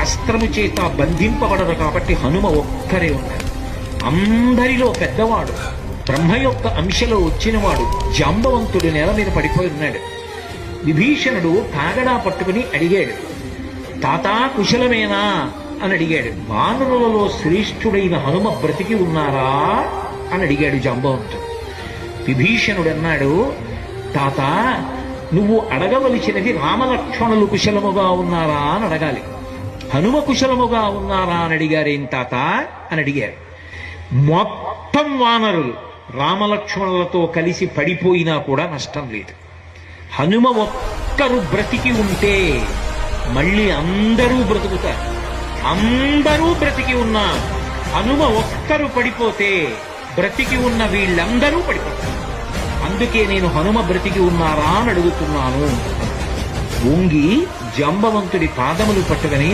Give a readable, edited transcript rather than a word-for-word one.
శాస్త్రము చేత బంధింపబడరు కాబట్టి హనుమ ఒక్కరే ఉన్నారు. అందరిలో పెద్దవాడు, బ్రహ్మ యొక్క అంశలో వచ్చినవాడు జాంబవంతుడు నేల మీద పడిపోయి ఉన్నాడు. విభీషణుడు కాగడా పట్టుకుని అడిగాడు, తాతా కుశలమేనా అని అడిగాడు. వానరులలో శ్రేష్ఠుడైన హనుమ బ్రతికి ఉన్నారా అని అడిగాడు జాంబవంతుడు. విభీషణుడు అన్నాడు, తాత నువ్వు అడగవలసినది రామలక్ష్మణులు కుశలముగా ఉన్నారా అని అడగాలి. హనుమ కుశలముగా ఉన్నారా అని అడిగారేం తాత అని అడిగారు. మొత్తం వానరులు రామలక్ష్మణులతో కలిసి పడిపోయినా కూడా నష్టం లేదు. హనుమ ఒక్కరు బ్రతికి ఉంటే మళ్ళీ అందరూ బ్రతుకుతారు. అందరూ బ్రతికి ఉన్నా హనుమ ఒక్కరు పడిపోతే బ్రతికి ఉన్న వీళ్ళందరూ పడిపోతారు. అందుకే నేను హనుమ బ్రతికి ఉన్నారా అని అడుగుతున్నాను. వంగి జాంబవంతుడి పాదములు పట్టుకుని